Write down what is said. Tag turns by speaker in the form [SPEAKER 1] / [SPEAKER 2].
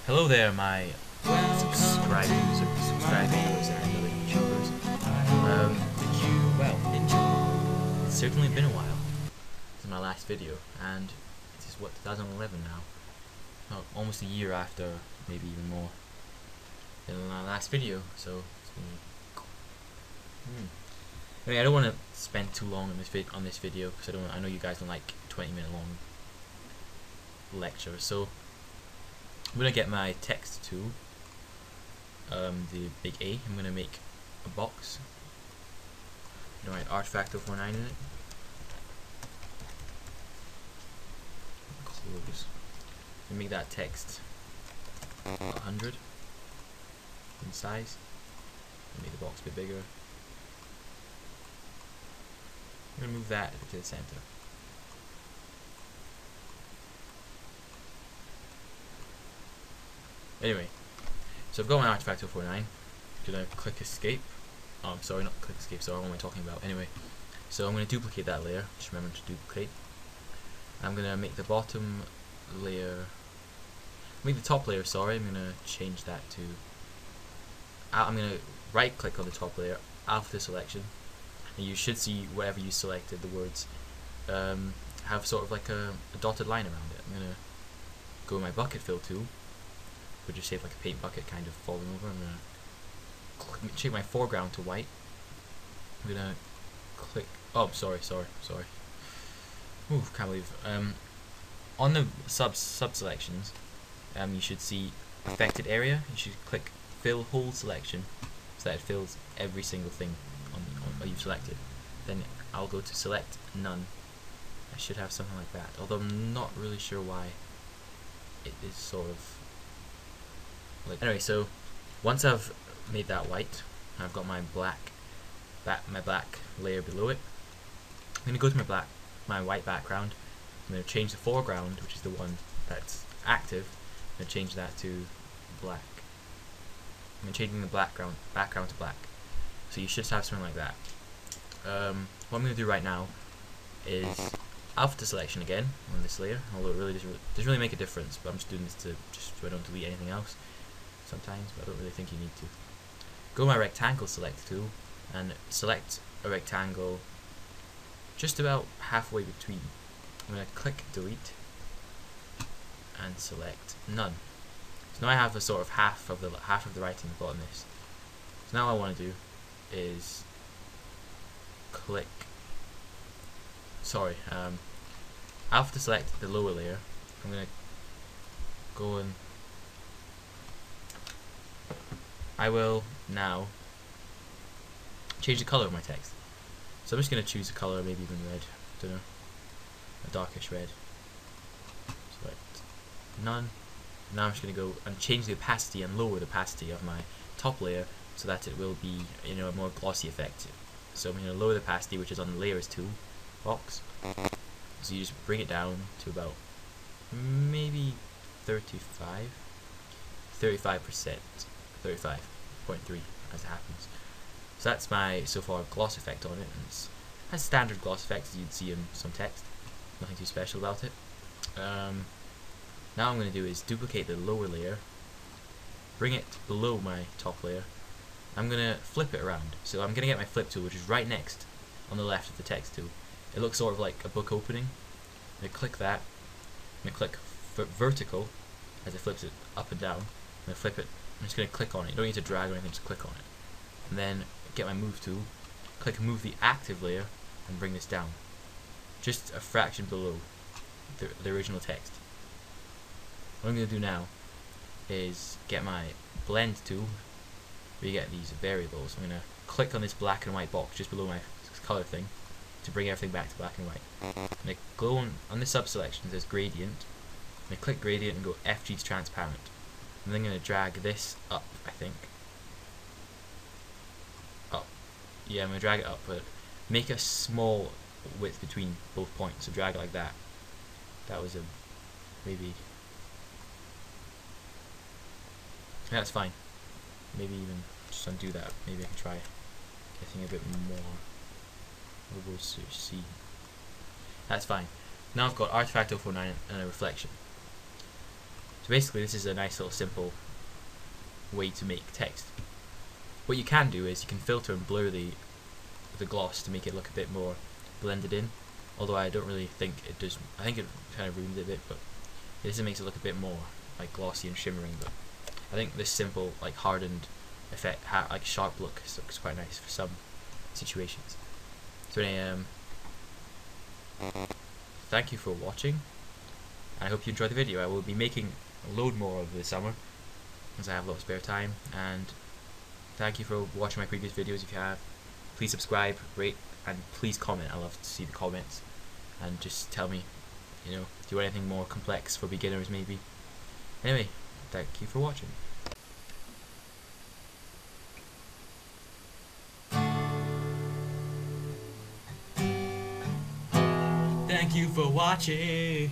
[SPEAKER 1] Hello there, my subscribers and other YouTubers. It's certainly been a while since my last video, and it is what, 2011 now. Well, almost a year after, maybe even more, than my last video. So it's been. I mean, I don't want to spend too long on this video because I know you guys don't like 20-minute long lectures. So I'm gonna get my text tool, the big A. I'm gonna make a box. I'm gonna write Artifacto49 in it. Close. And make that text 100 in size. And make the box a bit bigger. I'm gonna move that to the center. Anyway, so I've got my Artifacto49. I'm gonna click escape. Oh, I'm sorry, not click escape, sorry, what am I talking about? Anyway, so I'm gonna duplicate that layer. Just remember to duplicate. I'm gonna make the bottom layer, make the top layer, sorry, I'm gonna change that to, I'm gonna right click on the top layer, alpha selection, and you should see wherever you selected the words have sort of like a dotted line around it. I'm gonna go my bucket fill tool, which is shaped like a paint bucket kind of falling over. I'm gonna change my foreground to white. I'm gonna click, oh sorry. Ooh, can't believe. On the sub selections, you should see affected area. You should click fill whole selection so that it fills every single thing on what you've selected. Then I'll go to select none. I should have something like that, although I'm not really sure why it is sort of like. Anyway, so once I've made that white, I've got my black layer below it. I'm gonna go to my white background. I'm gonna change the foreground, which is the one that's active. I'm gonna change that to black. I'm changing the background to black. So you should have something like that. What I'm gonna do right now is alpha selection again on this layer, although it really doesn't really make a difference, but I'm just doing this just so I don't delete anything else sometimes, but I don't really think you need to. Go to my rectangle select tool and select a rectangle just about halfway between. I'm going to click delete and select none. So now I have a sort of half of the writing I've got on this. So now what I want to do is click, alpha select the lower layer. I'm going to go and I will now change the color of my text. So I'm just going to choose a color, maybe even red, don't know, a darkish red. Select none. Now I'm just going to go and change the opacity and lower the opacity of my top layer so that it will be, a more glossy effect. So I'm going to lower the opacity, which is on the layers tool box. So you just bring it down to about maybe 35%, 35.3 as it happens. So that's my so far gloss effect on it, and it has standard gloss effects as you'd see in some text. Nothing too special about it. Now what I'm going to do is duplicate the lower layer, bring it below my top layer. I'm going to flip it around. So I'm going to get my flip tool, which is right next on the left of the text tool. It looks sort of like a book opening. I'm going to click that. I'm going to click vertical as it flips it up and down. I'm going to flip it. I'm just going to click on it. You don't need to drag or anything, just click on it. And then get my move tool, click move the active layer, and bring this down. Just a fraction below the original text. What I'm going to do now is get my blend tool, where you get these variables. I'm going to click on this black and white box just below my color thing to bring everything back to black and white. I'm going to go on the sub selection, there's gradient. I'm going to click gradient and go FG to transparent. I'm then going to drag this up, I think. Yeah, I'm going to drag it up, but make a small width between both points, so drag it like that. That was maybe, yeah, that's fine. Maybe even just undo that. Maybe I can try getting a bit more. We'll see. That's fine. Now I've got Artifacto49 and a reflection. So basically this is a nice little simple way to make text. What you can do is you can filter and blur the gloss to make it look a bit more blended in, although I don't really think it does. I think it kind of ruins it a bit, but this makes it look a bit more like glossy and shimmering. But I think this simple like hardened effect, like sharp look, looks quite nice for some situations. So anyway, thank you for watching. I hope you enjoyed the video. I will be making a load more over the summer as I have a lot of spare time, and thank you for watching my previous videos. If you have, please subscribe, rate, and please comment. I love to see the comments, and just tell me, do you want anything more complex for beginners maybe. Anyway, thank you for watching. Thank you for watching.